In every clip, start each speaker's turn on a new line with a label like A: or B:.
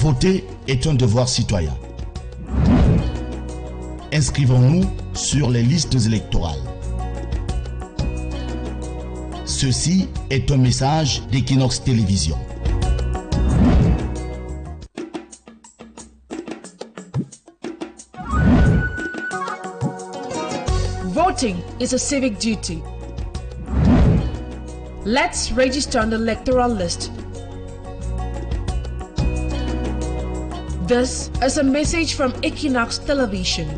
A: Voter est un devoir citoyen. Inscrivons-nous sur les listes électorales. Ceci est un message d'Équinoxe Télévision.
B: Voting is a civic duty. Let's register on the electoral list. This is a message from Équinoxe Television.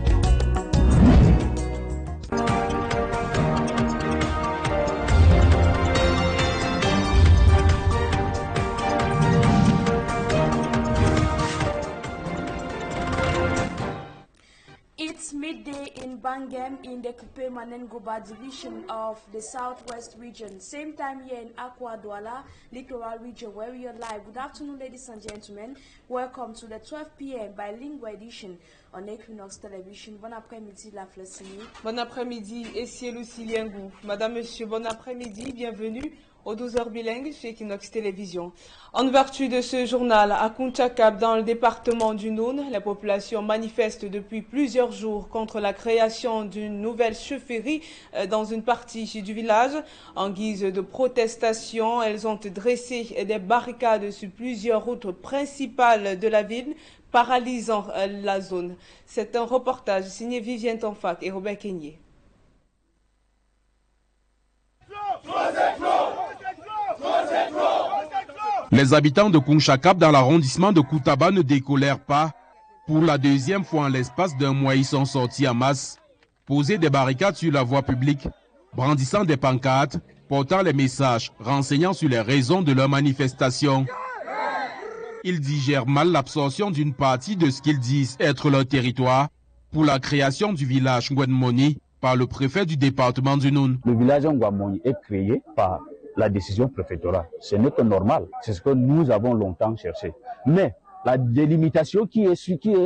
C: It's midday in Bangem in the Kupe Manengoba division of the Southwest region. Same time here in Akwa Douala, littoral region where we are live. Good afternoon, ladies and gentlemen. Welcome to the 12 p.m. bilingual edition on Équinoxe Television. Bon après-midi, la Flessini.
D: Bon après-midi, Essielou Siliengou. Madame, Monsieur, bon après-midi, bienvenue aux 12h bilingues chez Équinoxe Télévision. En vertu de ce journal, à Kung Shakab, dans le département du Nous, la population manifeste depuis plusieurs jours contre la création d'une nouvelle chefferie dans une partie du village. En guise de protestation, elles ont dressé des barricades sur plusieurs routes principales de la ville, paralysant la zone. C'est un reportage signé Vivienne Tonfac et Robert Kenyé.
E: Les habitants de Kung Shakab dans l'arrondissement de Koutaba ne décolèrent pas. Pour la deuxième fois en l'espace d'un mois, ils sont sortis en masse, poser des barricades sur la voie publique, brandissant des pancartes, portant les messages, renseignant sur les raisons de leur manifestation. Ils digèrent mal l'absorption d'une partie de ce qu'ils disent être leur territoire pour la création du village Ngwenmoni par le préfet du département du Nous.
F: Le village Ngwenmoni est créé par la décision préfectorale. Ce n'est pas normal. C'est ce que nous avons longtemps cherché. Mais la délimitation qui est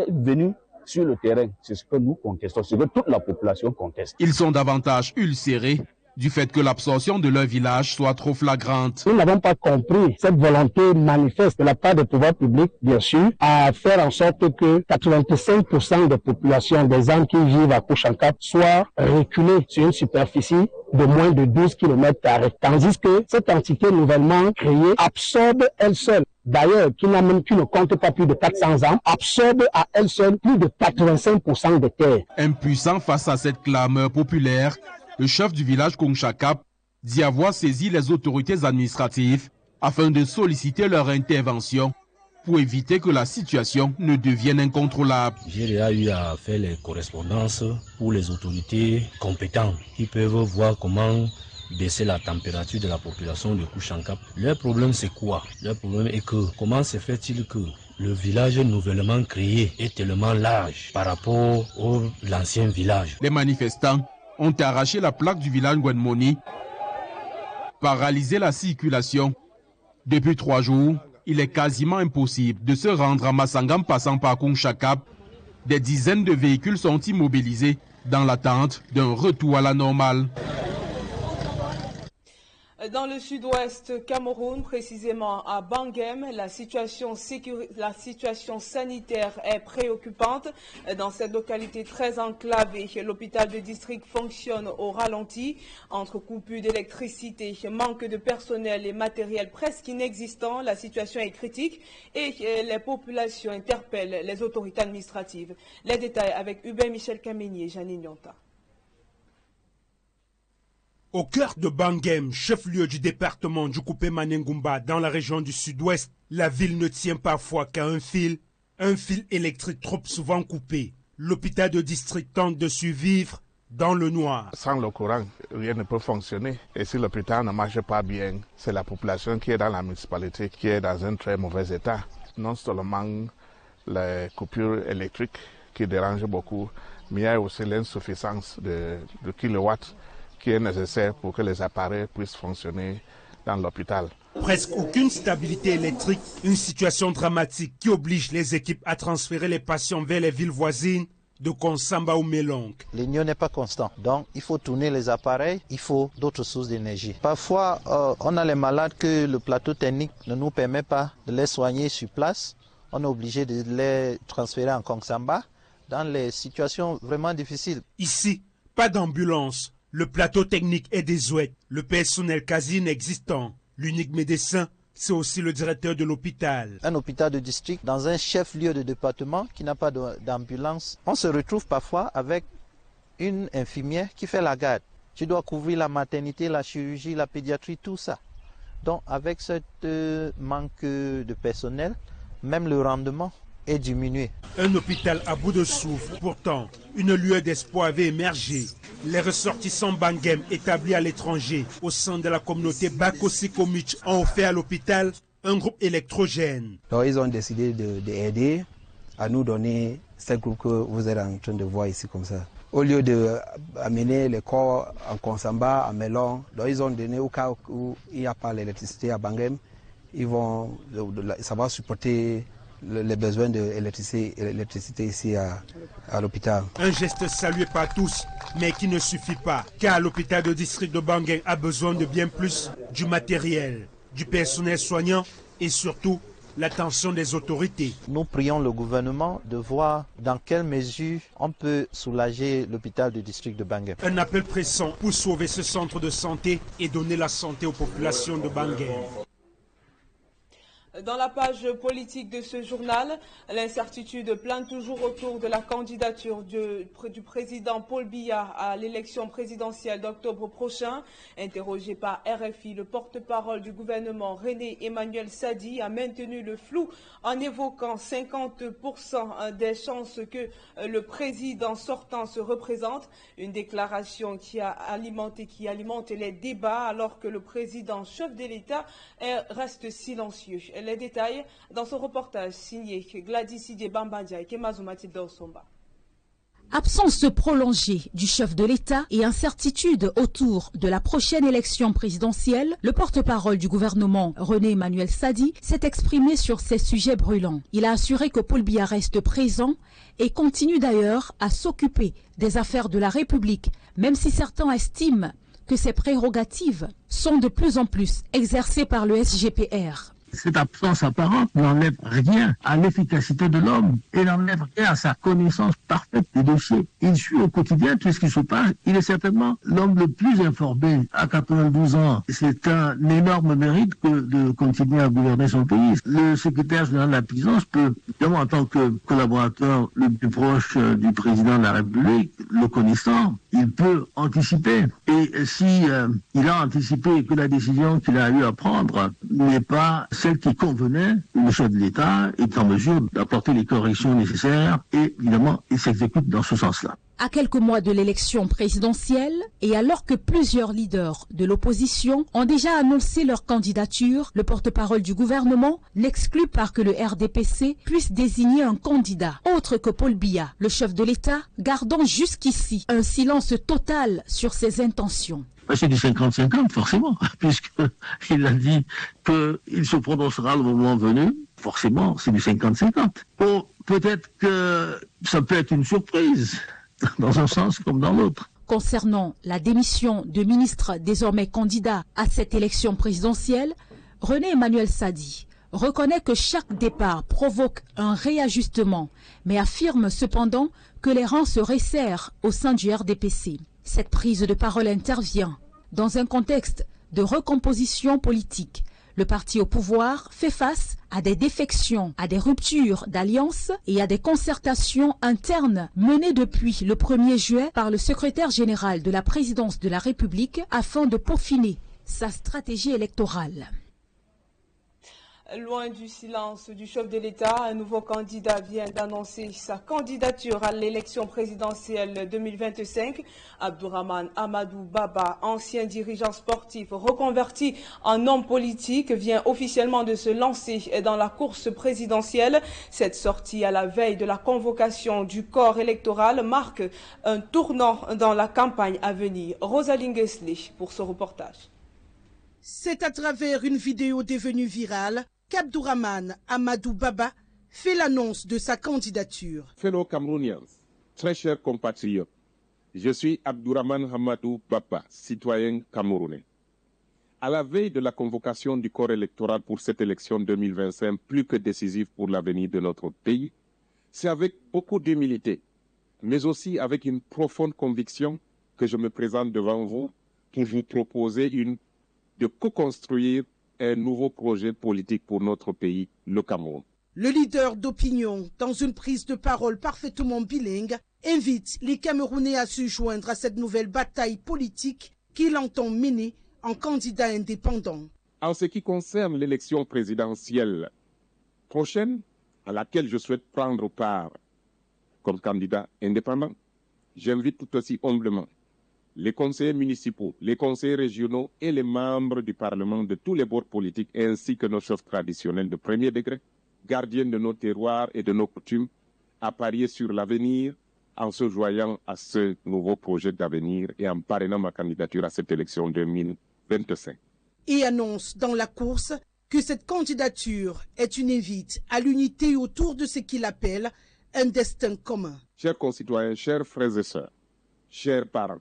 F: venue sur le terrain, c'est ce que nous contestons, c'est ce que toute la population conteste.
E: Ils sont davantage ulcérés du fait que l'absorption de leur village soit trop flagrante.
G: Nous n'avons pas compris cette volonté manifeste de la part des pouvoirs publics, bien sûr, à faire en sorte que 85% des populations des gens qui vivent à Kung Shakab soient reculées sur une superficie de moins de 12 km². Tandis que cette entité nouvellement créée absorbe elle seule, d'ailleurs qui ne compte pas plus de 400 ans, absorbe à elle seule plus de 85% des terres.
E: Impuissant face à cette clameur populaire, le chef du village Kung Shakab dit avoir saisi les autorités administratives afin de solliciter leur intervention pour éviter que la situation ne devienne incontrôlable.
H: J'ai déjà eu à faire les correspondances pour les autorités compétentes qui peuvent voir comment baisser la température de la population de Kung Shakab. Leur problème c'est quoi? Leur problème est que comment se fait-il que le village nouvellement créé est tellement large par rapport à l'ancien village?
E: Les manifestants ont arraché la plaque du village Ngwenmoni, paralysé la circulation. Depuis 3 jours, il est quasiment impossible de se rendre à Massangam passant par Kung Shakab. Des dizaines de véhicules sont immobilisés dans l'attente d'un retour à la normale.
D: Dans le sud-ouest Cameroun, précisément à Bangem, la situation sanitaire est préoccupante. Dans cette localité très enclavée, l'hôpital de district fonctionne au ralenti. Entre coupures d'électricité, manque de personnel et matériel presque inexistant, la situation est critique et les populations interpellent les autorités administratives. Les détails avec Hubert Michel Kameni et Janine Nyonta.
I: Au cœur de Bangem, chef-lieu du département du Kupe Manengumba dans la région du sud-ouest, la ville ne tient parfois qu'à un fil électrique trop souvent coupé. L'hôpital de district tente de survivre dans le noir.
J: Sans le courant, rien ne peut fonctionner. Et si l'hôpital ne marche pas bien, c'est la population qui est dans la municipalité qui est dans un très mauvais état. Non seulement les coupures électriques qui dérangent beaucoup, mais il y a aussi l'insuffisance de kilowatts qui est nécessaire pour que les appareils puissent fonctionner dans l'hôpital.
I: Presque aucune stabilité électrique, une situation dramatique qui oblige les équipes à transférer les patients vers les villes voisines de Konsamba ou Melong.
K: L'union n'est pas constant, donc il faut tourner les appareils, il faut d'autres sources d'énergie. Parfois, on a les malades que le plateau technique ne nous permet pas de les soigner sur place. on est obligé de les transférer en Kung Shakab dans les situations vraiment difficiles.
I: Ici, pas d'ambulance. Le plateau technique est désuet. Le personnel quasi inexistant. L'unique médecin, c'est aussi le directeur de l'hôpital.
K: Un hôpital de district dans un chef-lieu de département qui n'a pas d'ambulance. On se retrouve parfois avec une infirmière qui fait la garde. Tu dois couvrir la maternité, la chirurgie, la pédiatrie, tout ça. Donc avec ce manque de personnel, même le rendement est diminué.
I: Un hôpital à bout de souffle. Pourtant, une lueur d'espoir avait émergé. Les ressortissants Bangem établis à l'étranger au sein de la communauté Bako-Sikomic ont offert à l'hôpital un groupe électrogène.
L: Donc ils ont décidé d'aider à nous donner ce groupe que vous êtes en train de voir ici comme ça. Au lieu d'amener les corps en Kung Shakab, en Melon, donc ils ont donné au cas où il n'y a pas l'électricité à Bangem, ça va supporter les besoins d'électricité ici à l'hôpital.
I: Un geste salué par tous, mais qui ne suffit pas, car l'hôpital de district de Bangem a besoin de bien plus, du matériel, du personnel soignant et surtout l'attention des autorités.
K: Nous prions le gouvernement de voir dans quelle mesure on peut soulager l'hôpital du district de Bangem.
I: Un appel pressant pour sauver ce centre de santé et donner la santé aux populations de Bangem.
D: Dans la page politique de ce journal, l'incertitude plane toujours autour de la candidature du président Paul Biya à l'élection présidentielle d'octobre prochain. Interrogé par RFI, le porte-parole du gouvernement René Emmanuel Sadi a maintenu le flou en évoquant 50% des chances que le président sortant se représente. Une déclaration qui alimente les débats alors que le président chef de l'État reste silencieux. Les détails dans ce reportage signé Gladys Bambandia et Kemazumati Dosomba.
M: Absence prolongée du chef de l'État et incertitude autour de la prochaine élection présidentielle, le porte-parole du gouvernement, René Emmanuel Sadi, s'est exprimé sur ces sujets brûlants. Il a assuré que Paul Biya reste présent et continue d'ailleurs à s'occuper des affaires de la République, même si certains estiment que ses prérogatives sont de plus en plus exercées par le SGPR.
N: Cette absence apparente n'enlève rien à l'efficacité de l'homme et n'enlève rien à sa connaissance parfaite des dossiers. Il suit au quotidien tout ce qui se passe. Il est certainement l'homme le plus informé à 92 ans. C'est un énorme mérite que de continuer à gouverner son pays. Le secrétaire général de la présidence peut, évidemment, en tant que collaborateur le plus proche du président de la République, le connaissant, il peut anticiper. Et si il a anticipé que la décision qu'il a eu à prendre n'est pas celle qui convenait, le chef de l'État est en mesure d'apporter les corrections nécessaires et évidemment, il s'exécute dans ce sens-là.
M: À quelques mois de l'élection présidentielle et alors que plusieurs leaders de l'opposition ont déjà annoncé leur candidature, le porte-parole du gouvernement n'exclut pas que le RDPC puisse désigner un candidat autre que Paul Biya, le chef de l'État, gardant jusqu'ici un silence total sur ses intentions.
N: C'est du 50-50, forcément, puisqu'il a dit qu'il se prononcera le moment venu. Forcément, c'est du 50-50. Bon, peut-être que ça peut être une surprise, dans un sens comme dans l'autre.
M: Concernant la démission de ministres désormais candidats à cette élection présidentielle, René Emmanuel Sadi reconnaît que chaque départ provoque un réajustement, mais affirme cependant que les rangs se resserrent au sein du RDPC. Cette prise de parole intervient dans un contexte de recomposition politique. Le parti au pouvoir fait face à des défections, à des ruptures d'alliances et à des concertations internes menées depuis le 1er juillet par le secrétaire général de la présidence de la République afin de peaufiner sa stratégie électorale.
D: Loin du silence du chef de l'État, un nouveau candidat vient d'annoncer sa candidature à l'élection présidentielle 2025. Abdourahmane Amadou Baba, ancien dirigeant sportif reconverti en homme politique, vient officiellement de se lancer dans la course présidentielle. Cette sortie à la veille de la convocation du corps électoral marque un tournant dans la campagne à venir. Rosaline Guesley pour ce reportage.
O: C'est à travers une vidéo devenue virale qu'Abdourahmane Amadou Baba fait l'annonce de sa candidature.
P: Fellow Camerooniens, très chers compatriotes, je suis Abdourahmane Amadou Baba, citoyen camerounais. À la veille de la convocation du corps électoral pour cette élection 2025, plus que décisive pour l'avenir de notre pays, c'est avec beaucoup d'humilité, mais aussi avec une profonde conviction que je me présente devant vous pour vous proposer de co-construire un nouveau projet politique pour notre pays, le Cameroun.
O: Le leader d'opinion, dans une prise de parole parfaitement bilingue, invite les Camerounais à se joindre à cette nouvelle bataille politique qu'il entend mener en candidat indépendant.
P: En ce qui concerne l'élection présidentielle prochaine, à laquelle je souhaite prendre part comme candidat indépendant, j'invite tout aussi humblement les conseillers municipaux, les conseillers régionaux et les membres du Parlement de tous les bords politiques, ainsi que nos chefs traditionnels de premier degré, gardiens de nos terroirs et de nos coutumes, à parier sur l'avenir en se joignant à ce nouveau projet d'avenir et en parrainant ma candidature à cette élection 2025.
O: Et annonce dans la course que cette candidature est une invite à l'unité autour de ce qu'il appelle un destin commun.
P: Chers concitoyens, chers frères et sœurs, chers parents,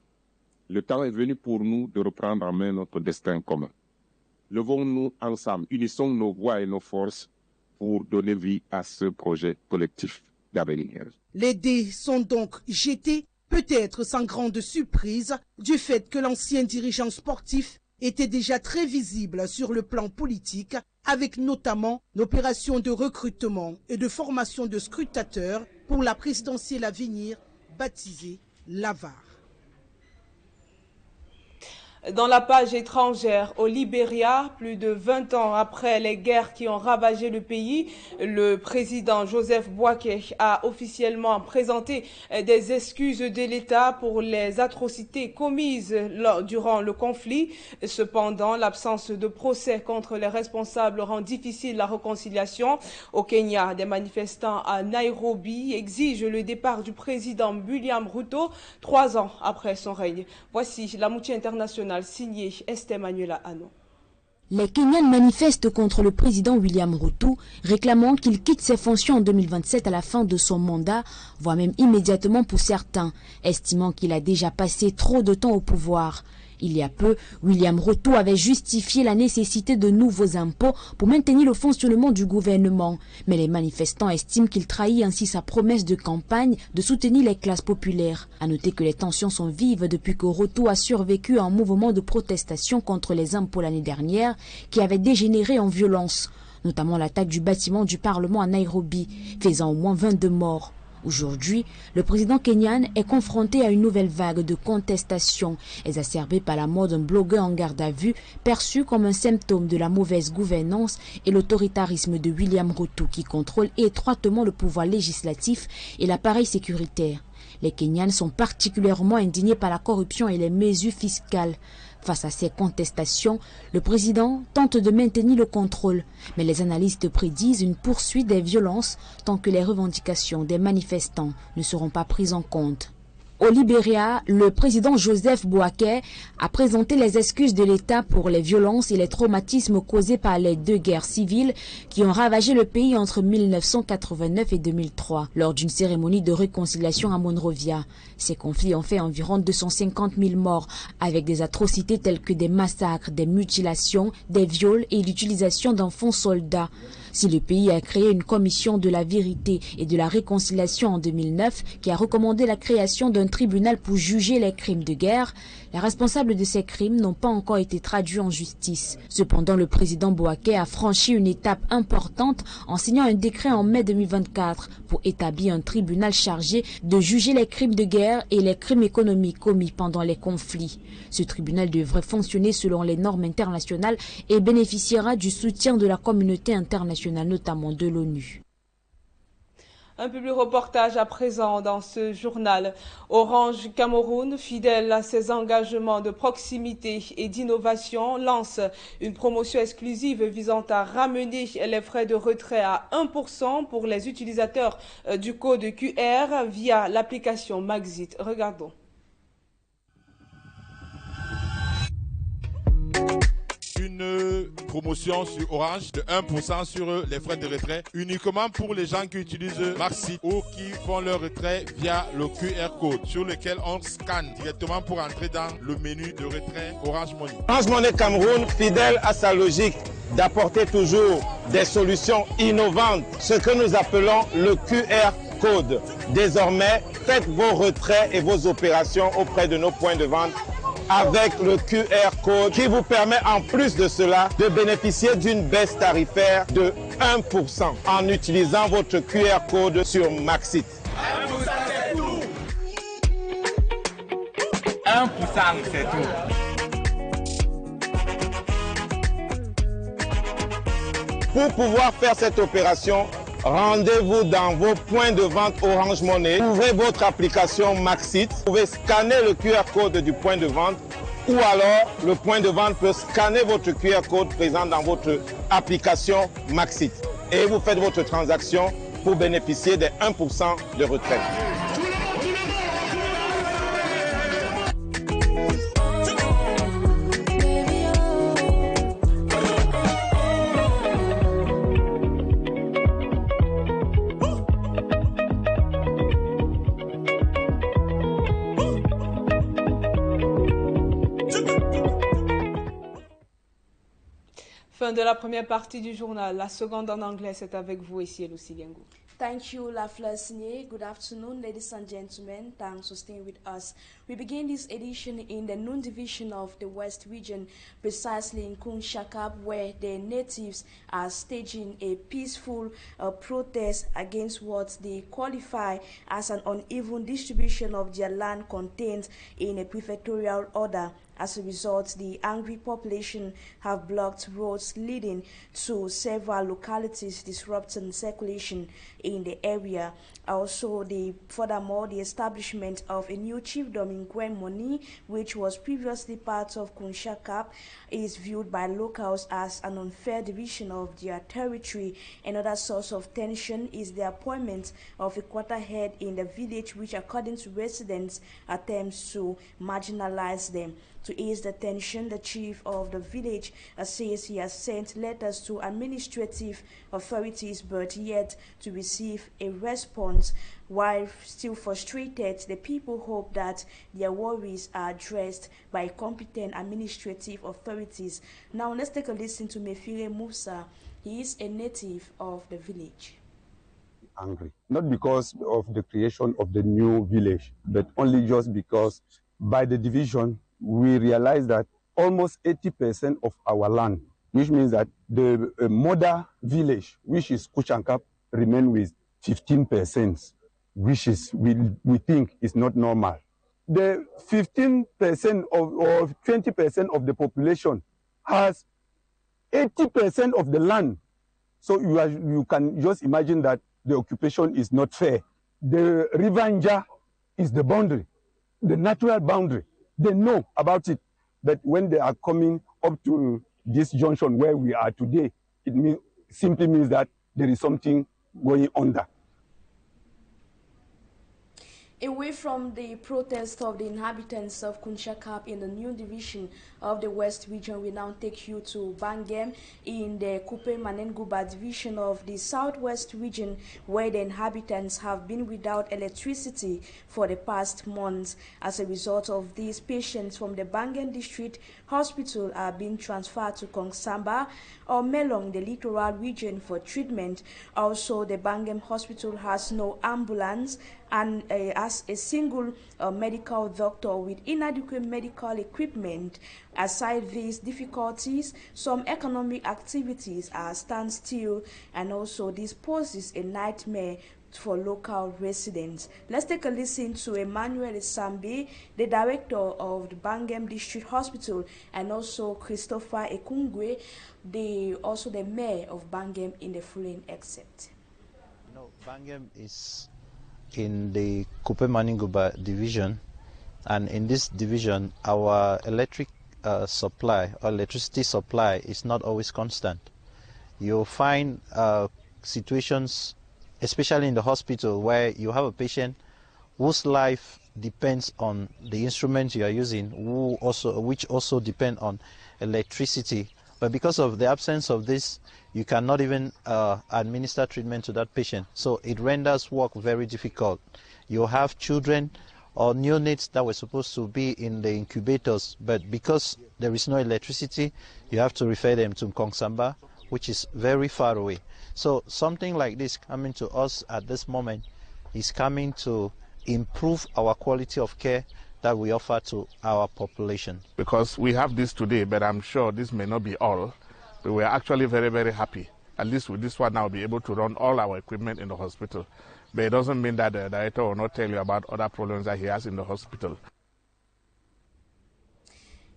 P: le temps est venu pour nous de reprendre en main notre destin commun. Levons-nous ensemble, unissons nos voix et nos forces pour donner vie à ce projet collectif d'avenir.
O: Les dés sont donc jetés, peut-être sans grande surprise, du fait que l'ancien dirigeant sportif était déjà très visible sur le plan politique, avec notamment l'opération de recrutement et de formation de scrutateurs pour la présidentielle à venir, baptisée l'AVAR.
D: Dans la page étrangère, au Libéria, plus de 20 ans après les guerres qui ont ravagé le pays, le président Joseph Boaké a officiellement présenté des excuses de l'État pour les atrocités commises durant le conflit. Cependant, l'absence de procès contre les responsables rend difficile la réconciliation. Au Kenya, des manifestants à Nairobi exigent le départ du président William Ruto 3 ans après son règne. Voici la moitié internationale signé Esther Manuela Ano.
Q: Les Kenyans manifestent contre le président William Ruto, réclamant qu'il quitte ses fonctions en 2027 à la fin de son mandat, voire même immédiatement pour certains, estimant qu'il a déjà passé trop de temps au pouvoir. Il y a peu, William Ruto avait justifié la nécessité de nouveaux impôts pour maintenir le fonctionnement du gouvernement. Mais les manifestants estiment qu'il trahit ainsi sa promesse de campagne de soutenir les classes populaires. À noter que les tensions sont vives depuis que Ruto a survécu à un mouvement de protestation contre les impôts l'année dernière qui avait dégénéré en violence, notamment l'attaque du bâtiment du Parlement à Nairobi, faisant au moins 22 morts. Aujourd'hui, le président kenyan est confronté à une nouvelle vague de contestation, exacerbée par la mort d'un blogueur en garde à vue, perçu comme un symptôme de la mauvaise gouvernance et l'autoritarisme de William Ruto qui contrôle étroitement le pouvoir législatif et l'appareil sécuritaire. Les Kenyans sont particulièrement indignés par la corruption et les mesures fiscales. Face à ces contestations, le président tente de maintenir le contrôle, mais les analystes prédisent une poursuite des violences tant que les revendications des manifestants ne seront pas prises en compte. Au Libéria, le président Joseph Boaké a présenté les excuses de l'État pour les violences et les traumatismes causés par les 2 guerres civiles qui ont ravagé le pays entre 1989 et 2003 lors d'une cérémonie de réconciliation à Monrovia. Ces conflits ont fait environ 250 000 morts avec des atrocités telles que des massacres, des mutilations, des viols et l'utilisation d'enfants soldats. Si le pays a créé une commission de la vérité et de la réconciliation en 2009 qui a recommandé la création d'un tribunal pour juger les crimes de guerre, les responsables de ces crimes n'ont pas encore été traduits en justice. Cependant, le président Boaké a franchi une étape importante en signant un décret en mai 2024 pour établir un tribunal chargé de juger les crimes de guerre et les crimes économiques commis pendant les conflits. Ce tribunal devrait fonctionner selon les normes internationales et bénéficiera du soutien de la communauté internationale, notamment de l'ONU.
D: Un public reportage à présent dans ce journal. Orange Cameroun, fidèle à ses engagements de proximité et d'innovation, lance une promotion exclusive visant à ramener les frais de retrait à 1% pour les utilisateurs du code QR via l'application Maxit. Regardons.
R: Une une promotion sur Orange de 1% sur les frais de retrait uniquement pour les gens qui utilisent Maxi ou qui font leur retrait via le QR code sur lequel on scanne directement pour entrer dans le menu de retrait Orange Money.
S: Orange Money Cameroun, fidèle à sa logique d'apporter toujours des solutions innovantes, ce que nous appelons le QR code. Désormais, faites vos retraits et vos opérations auprès de nos points de vente avec le QR code qui vous permet en plus de cela de bénéficier d'une baisse tarifaire de 1% en utilisant votre QR code sur Maxit.
T: 1% c'est tout. 1% c'est tout.
S: Pour pouvoir faire cette opération, rendez-vous dans vos points de vente Orange Money. Ouvrez votre application Maxit. Vous pouvez scanner le QR code du point de vente ou alors le point de vente peut scanner votre QR code présent dans votre application Maxit. Et vous faites votre transaction pour bénéficier des 1% de retraite.
D: Fin de la première partie du journal. La seconde en anglais, c'est avec vous ici, Lucie Liengo.
C: Thank you, La Fleur Signé. Good afternoon, ladies and gentlemen. Thanks for staying with us. We begin this edition in the Nous division of the West region, precisely in Kung Shakab, where the natives are staging a peaceful protest against what they qualify as an uneven distribution of their land contained in a prefectorial order. As a result, the angry population have blocked roads leading to several localities, disrupting circulation in the area. Also, furthermore, the establishment of a new chiefdom in Gwen Moni, which was previously part of Kung Shakab, is viewed by locals as an unfair division of their territory. Another source of tension is the appointment of a quarterhead in the village, which, according to residents, attempts to marginalize them. To ease the tension, the chief of the village says he has sent letters to administrative authorities, but yet to receive a response. While still frustrated, the people hope that their worries are addressed by competent administrative authorities. Now let's take a listen to Mefire Musa. He is a native of the village.
U: Angry, not because of the creation of the new village, but only just because by the division we realize that almost 80% of our land, which means that the mother village, which is Kuchankap, remain with 15%, which is we think is not normal. The 15% or 20% of the population has 80% of the land. So you can just imagine that the occupation is not fair. The River Nja is the boundary, the natural boundary. They know about it, but when they are coming up to this junction where we are today, it simply means that there is something going on there.
C: Away from the protest of the inhabitants of Kung Shakab in the new division of the West region, we now take you to Bangem in the Kupe Manenguba division of the Southwest region, where the inhabitants have been without electricity for the past months. As a result of these, patients from the Bangem district hospital are being transferred to Kongsamba or Melong, the littoral region, for treatment. Also, the Bangem hospital has no ambulance and as a single medical doctor with inadequate medical equipment. Aside these difficulties, some economic activities are standstill, and also this poses a nightmare for local residents. Let's take a listen to Emmanuel Sambi, the director of the Bangem District Hospital, and also Christopher Ekungwe, also the mayor of Bangem, in the following excerpt.
K: No, Bangem is in the Kupe Manenguba division, and in this division our electricity supply is not always constant. You'll find situations, especially in the hospital, where you have a patient whose life depends on the instruments you are using, which also depend on electricity But because of the absence of this, you cannot even administer treatment to that patient. So it renders work very difficult. You have children or neonates that were supposed to be in the incubators, but because there is no electricity, you have to refer them to Kongsamba, which is very far away. So something like this coming to us at this moment is coming to improve our quality of care that we offer to our population.
J: Because we have this today, but I'm sure this may not be all. But we're actually very, very happy. At least with this one now, be able to run all our equipment in the hospital. But it doesn't mean that the director will not tell you about other problems that he has in the hospital.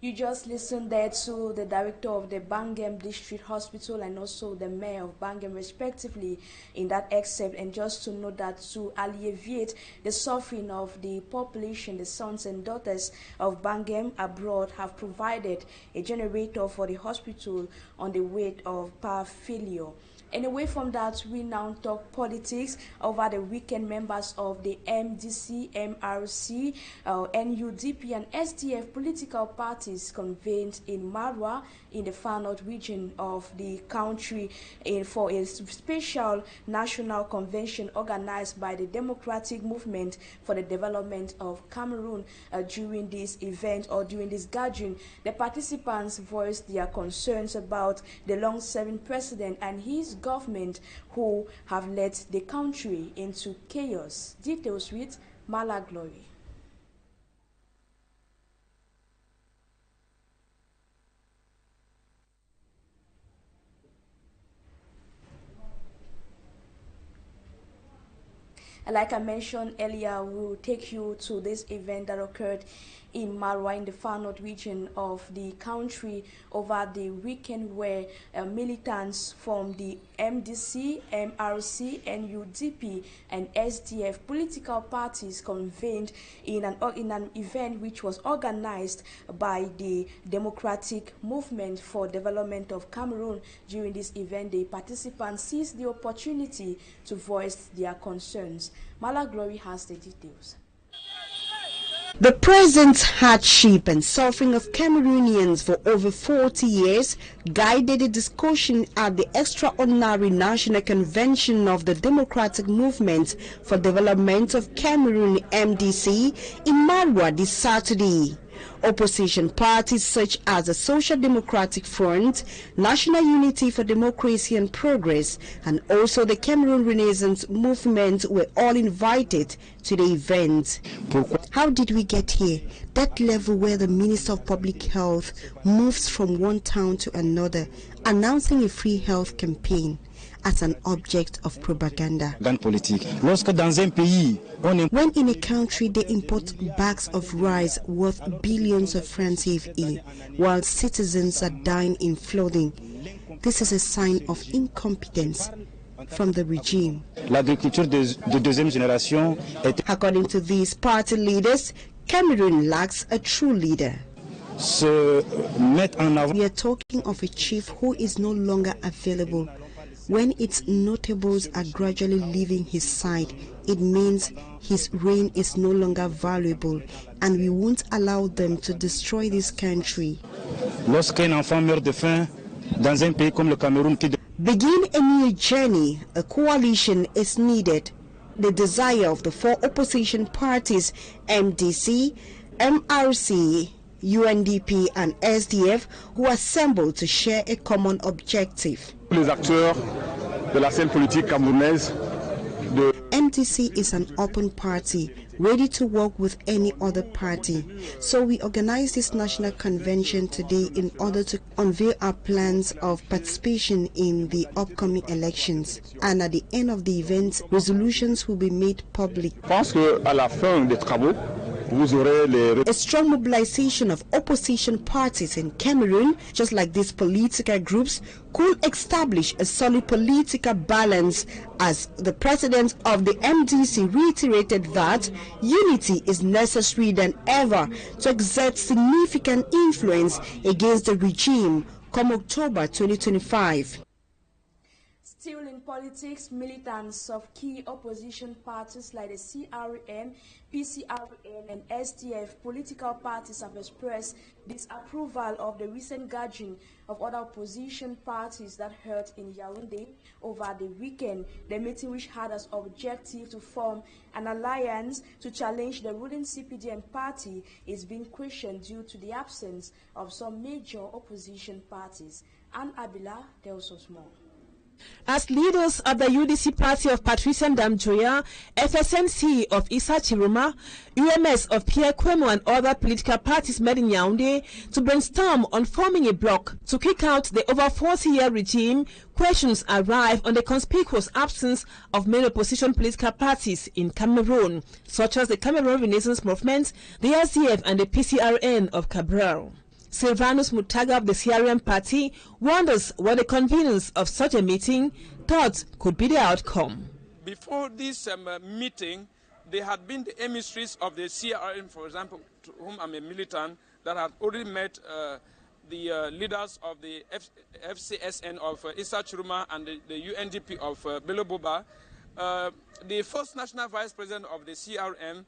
C: You just listened there to the director of the Bangem District Hospital and also the mayor of Bangem, respectively, in that excerpt. And just to note that to alleviate the suffering of the population, the sons and daughters of Bangem abroad have provided a generator for the hospital on the weight of power failure. And away from that, we now talk politics. Over the weekend, members of the MDC, MRC, NUDP, and SDF political parties convened in Marwa in the far north region of the country for a special national convention organized by the Democratic Movement for the Development of Cameroon. During this event or during this gathering, the participants voiced their concerns about the long-serving president and his government who have led the country into chaos. Details with Mala Glory. Like I mentioned earlier, we will take you to this event that occurred in Marwa in the far north region of the country over the weekend, where militants from the MDC, MRC, NUDP, and SDF political parties convened in an event which was organized by the Democratic Movement for Development of Cameroon. During this event, the participants seized the opportunity to voice their concerns. Mala Glory has the details.
A: The present hardship and suffering of Cameroonians for over 40 years guided the discussion at the extraordinary National Convention of the Democratic Movement for Development of Cameroon, MDC, in Marwa this Saturday. Opposition parties such as the Social Democratic Front, National Unity for Democracy and Progress, and also the Cameroon Renaissance Movement were all invited to the event. How did we get here? That level where the Minister of Public Health moves from one town to another, announcing a free health campaign as an object of propaganda. When in a country they import bags of rice worth billions of francs CFA, while citizens are dying in flooding, this is a sign of incompetence from the regime. According to these party leaders, Cameroon lacks a true leader. We are talking of a chief who is no longer available. When its notables are gradually leaving his side, it means his reign is no longer valuable, and we won't allow them to destroy this country. Begin a new journey. A coalition is needed. The desire of the four opposition parties, MDC, MRC, UNDP and SDF, who assembled to share a common objective. MDC is an open party, ready to work with any other party. So we organized this national convention today in order to unveil our plans of participation in the upcoming elections. And at the end of the event, resolutions will be made public. A strong mobilization of opposition parties in Cameroon, just like these political groups, could establish a solid political balance, as the president of the MDC reiterated that unity is necessary than ever to exert significant influence against the regime come October 2025.
C: Still in politics, militants of key opposition parties like the CRM, PCRN and SDF political parties have expressed disapproval of the recent gathering of other opposition parties that held in Yaoundé over the weekend. The meeting, which had as objective to form an alliance to challenge the ruling CPDM party, is being questioned due to the absence of some major opposition parties. Anne Abila tells us more.
B: As leaders of the UDC party of Patrice Ndamjoya, FSNC of Issa Chiruma, UMS of Pierre Kwemo and other political parties met in Yaoundé to brainstorm on forming a bloc to kick out the over 40-year regime, questions arrive on the conspicuous absence of main opposition political parties in Cameroon, such as the Cameroon Renaissance Movement, the SDF and the PCRN of Cabral. Silvanus Mutaga of the CRM party wonders what the convenience of such a meeting thought could be the outcome.
V: Before this meeting, there had been the emissaries of the CRM, for example, to whom I'm a militant, that had already met the leaders of the FCSN of Issa Chiruma and the UNDP of Beloboba. The first national vice president of the CRM,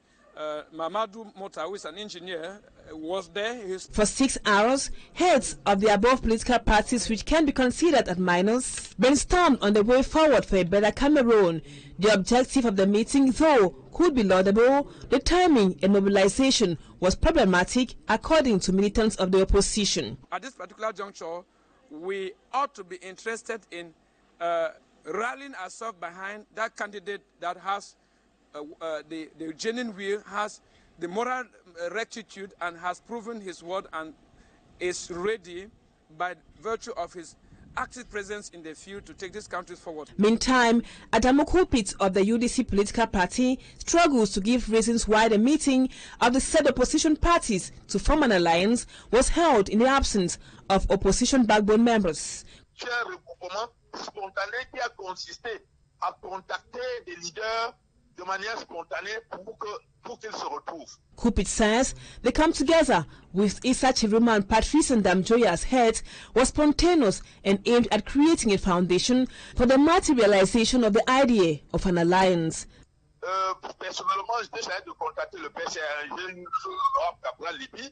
V: Mamadou Mota, who is an engineer, was there.
B: For 6 hours, heads of the above political parties, which can be considered as minors, brainstormed on the way forward for a better Cameroon. The objective of the meeting, though, could be laudable. The timing and mobilization was problematic, according to militants of the opposition.
V: At this particular juncture, we ought to be interested in rallying ourselves behind that candidate that has the genuine will, has the moral rectitude, and has proven his word and is ready by virtue of his active presence in the field to take this country forward.
B: Meantime, Adamu Kupit of the UDC political party struggles to give reasons why the meeting of the said opposition parties to form an alliance was held in the absence of opposition backbone members.
W: Spontané qui a consisté à contacter des leaders de manière spontanée pour qu'ils se retrouvent.
B: Kupit says they come together with Issa Chiruma and Patrice Ndamjoya as heads was spontaneous and aimed at creating a foundation for the materialization of the idea of an alliance.
W: Personnellement, j'ai essayé de contacter le PCRG Cabral Libye.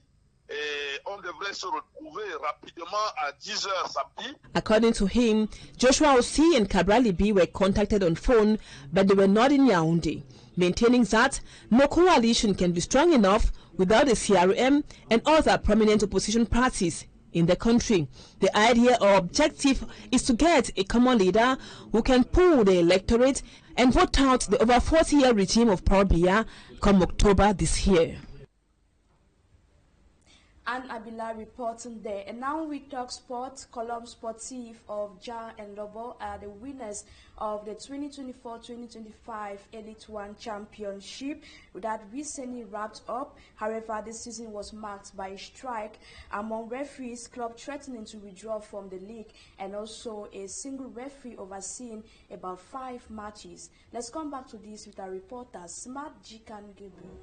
W: Et on devrait se retrouver rapidement à 10h samedi.
B: According to him, Joshua Osei and Cabral Libye were contacted on phone, but they were not in Yaoundé, maintaining that no coalition can be strong enough without the CRM and other prominent opposition parties in the country. The idea or objective is to get a common leader who can pull the electorate and vote out the over 40-year regime of Paul Biya come October this year.
C: Anne Abila reporting there. And now we talk sports. Column Sportif of Ja and Lobo are the winners of the 2024-2025 Elite One Championship that recently wrapped up. However, this season was marked by a strike among referees, club threatening to withdraw from the league, and also a single referee overseeing about 5 matches. Let's come back to this with our reporter, Smart Jikan Gabriel.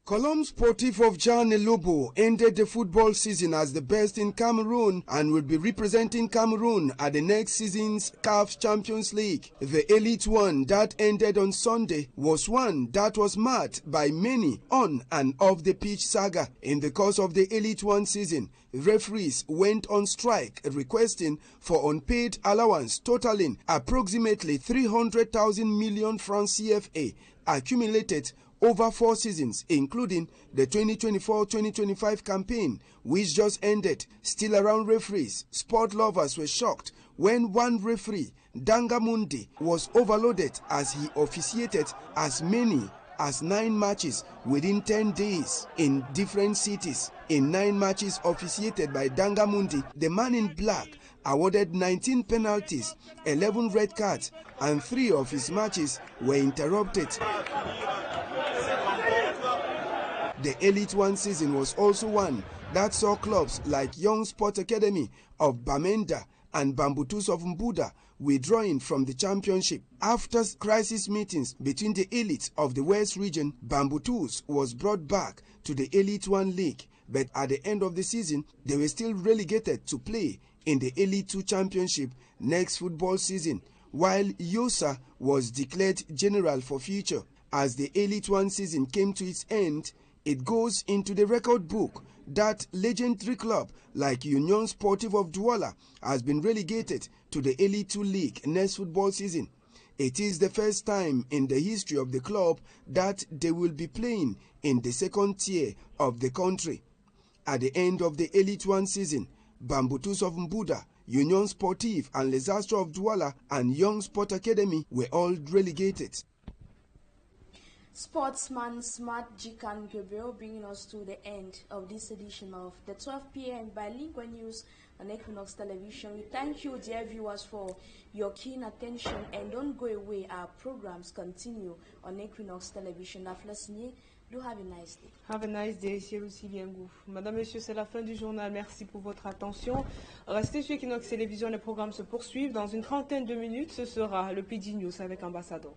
X: Column Sportif of Jan Elobo ended the football season as the best in Cameroon and will be representing Cameroon at the next season's CAF Champions League. The Elite One that ended on Sunday was one that was marked by many on and off the pitch saga. In the course of the Elite One season, referees went on strike requesting for unpaid allowance totaling approximately 300,000 million francs CFA accumulated over 4 seasons, including the 2024-2025 campaign, which just ended. Still around referees, sport lovers were shocked when one referee, Dangamundi, was overloaded as he officiated as many as 9 matches within 10 days in different cities. In 9 matches officiated by Dangamundi, the man in black awarded 19 penalties, 11 red cards, and 3 of his matches were interrupted. The Elite One season was also one that saw clubs like Young Sport Academy of Bamenda and Bambutus of Mbuda withdrawing from the championship. After crisis meetings between the elites of the West region, Bambutus was brought back to the Elite One League, but at the end of the season, they were still relegated to play in the Elite 2 Championship next football season, while Yosa was declared general for future. As the Elite 1 season came to its end, it goes into the record book that legendary club like Union Sportive of Douala has been relegated to the Elite 2 League next football season. It is the first time in the history of the club that they will be playing in the second tier of the country. At the end of the Elite 1 season, Bambutus of Mbuda, Union Sportive and Les Astres of Douala and Young Sport Academy were all relegated.
C: Sportsman Smart Jikan Gabriel bringing us to the end of this edition of the 12 p.m. bilingual news on Equinoxe Television. We thank you, dear viewers, for your keen attention, and don't go away. Our programs continue on Equinoxe Television. Do have a nice day.
D: Have a nice day, Madame, Monsieur, c'est la fin du journal. Merci pour votre attention. Restez sur Equinoxe Télévision, les programmes se poursuivent. Dans une trentaine de minutes, ce sera le PD News avec Ambassadeur.